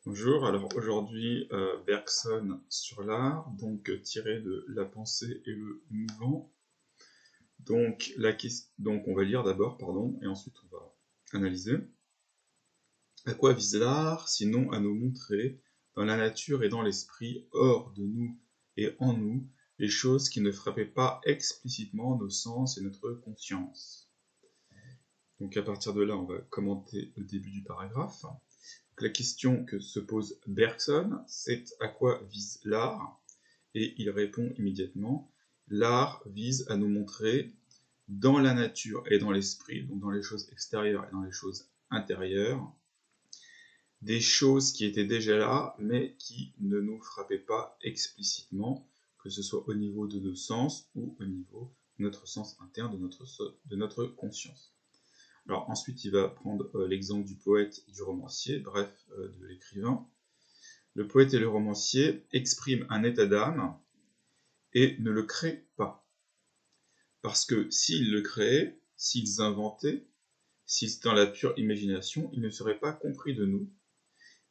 Bonjour, alors aujourd'hui Bergson sur l'art, donc tiré de La pensée et le mouvant. Donc on va lire d'abord, pardon, et ensuite on va analyser. À quoi vise l'art, sinon à nous montrer, dans la nature et dans l'esprit, hors de nous et en nous, les choses qui ne frappaient pas explicitement nos sens et notre conscience. Donc à partir de là, on va commenter le début du paragraphe. La question que se pose Bergson, c'est à quoi vise l'art? Et il répond immédiatement, l'art vise à nous montrer dans la nature et dans l'esprit, donc dans les choses extérieures et dans les choses intérieures, des choses qui étaient déjà là, mais qui ne nous frappaient pas explicitement, que ce soit au niveau de nos sens ou au niveau de notre sens interne, de notre conscience. Alors ensuite, il va prendre l'exemple du poète et du romancier, bref, de l'écrivain. Le poète et le romancier expriment un état d'âme et ne le créent pas. Parce que s'ils le créaient, s'ils inventaient, s'ils étaient dans la pure imagination, ils ne seraient pas compris de nous.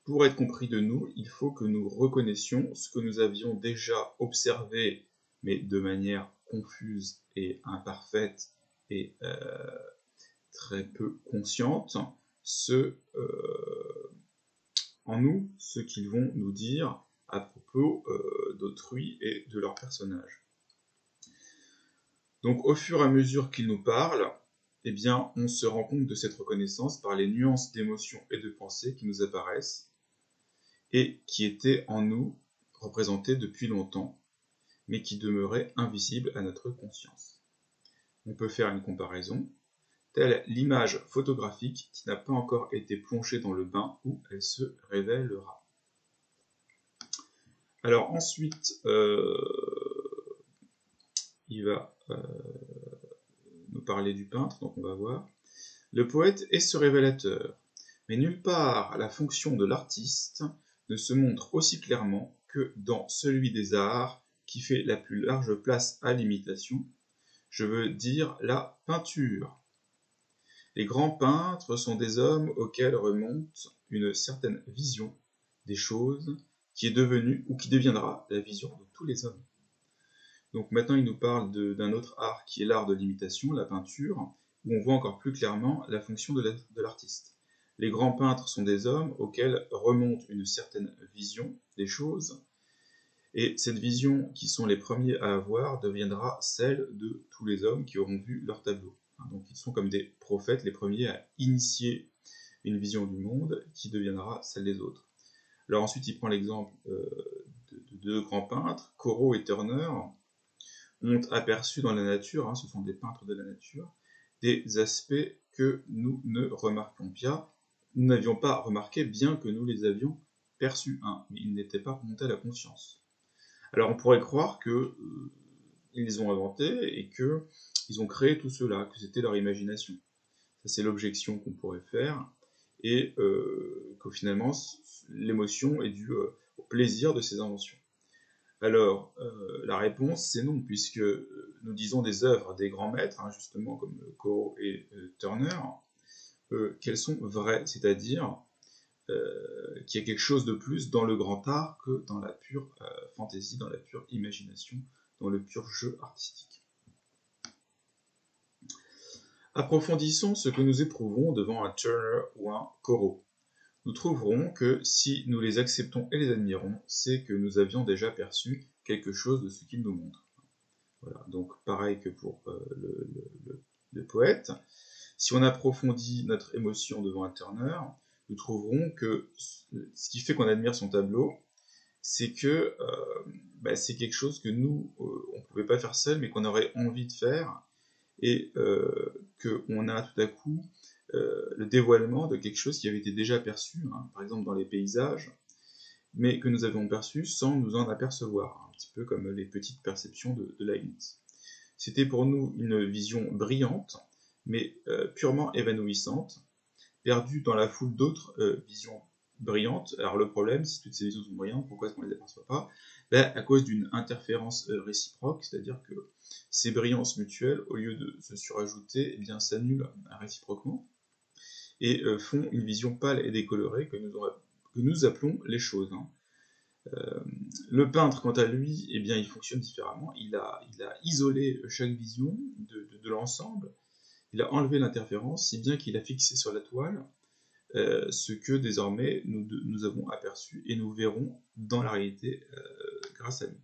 Pour être compris de nous, il faut que nous reconnaissions ce que nous avions déjà observé, mais de manière confuse et imparfaite et très peu consciente, en nous ce qu'ils vont nous dire à propos d'autrui et de leur personnage. Donc au fur et à mesure qu'ils nous parlent, eh bien, on se rend compte de cette reconnaissance par les nuances d'émotions et de pensées qui nous apparaissent et qui étaient en nous représentées depuis longtemps, mais qui demeuraient invisibles à notre conscience. On peut faire une comparaison, telle l'image photographique qui n'a pas encore été plongée dans le bain où elle se révélera. Alors ensuite, il va nous parler du peintre, donc on va voir. Le poète est ce révélateur, mais nulle part la fonction de l'artiste ne se montre aussi clairement que dans celui des arts qui fait la plus large place à l'imitation, je veux dire la peinture. Les grands peintres sont des hommes auxquels remonte une certaine vision des choses qui est devenue ou qui deviendra la vision de tous les hommes. Donc maintenant il nous parle d'un autre art qui est l'art de l'imitation, la peinture, où on voit encore plus clairement la fonction de l'artiste. Les grands peintres sont des hommes auxquels remonte une certaine vision des choses, et cette vision qui sont les premiers à avoir deviendra celle de tous les hommes qui auront vu leur tableau. Donc ils sont comme des prophètes, les premiers à initier une vision du monde qui deviendra celle des autres. Alors ensuite il prend l'exemple de deux grands peintres, Corot et Turner, ont aperçu dans la nature, ce sont des peintres de la nature, des aspects que nous ne remarquions pas, nous n'avions pas remarqué bien que nous les avions perçus, mais ils n'étaient pas remontés à la conscience. Alors on pourrait croire que ils les ont inventés et que ils ont créé tout cela, que c'était leur imagination. Ça c'est l'objection qu'on pourrait faire, et que finalement l'émotion est due au plaisir de ces inventions. Alors, la réponse, c'est non, puisque nous disons des œuvres des grands maîtres, justement comme Corot et Turner, qu'elles sont vraies, c'est-à-dire qu'il y a quelque chose de plus dans le grand art que dans la pure fantaisie, dans la pure imagination, dans le pur jeu artistique. Approfondissons ce que nous éprouvons devant un Turner ou un Corot. Nous trouverons que si nous les acceptons et les admirons, c'est que nous avions déjà perçu quelque chose de ce qu'ils nous montrent. Voilà, donc pareil que pour le poète. Si on approfondit notre émotion devant un Turner, nous trouverons que ce qui fait qu'on admire son tableau, c'est que c'est quelque chose que nous, on ne pouvait pas faire seul, mais qu'on aurait envie de faire, et qu'on a tout à coup le dévoilement de quelque chose qui avait été déjà perçu, par exemple dans les paysages, mais que nous avions perçu sans nous en apercevoir, un petit peu comme les petites perceptions de Leibniz. C'était pour nous une vision brillante, mais purement évanouissante, perdue dans la foule d'autres visions brillantes. Alors le problème, si toutes ces visions sont brillantes, pourquoi est-ce qu'on ne les aperçoit pas? À cause d'une interférence réciproque, c'est-à-dire que ces brillances mutuelles, au lieu de se surajouter, s'annulent réciproquement, et font une vision pâle et décolorée que nous que nous appelons les choses. Le peintre, quant à lui, eh bien, il fonctionne différemment. Il a isolé chaque vision de l'ensemble. Il a enlevé l'interférence, si bien qu'il a fixé sur la toile ce que désormais nous avons aperçu et nous verrons dans la réalité grâce à lui.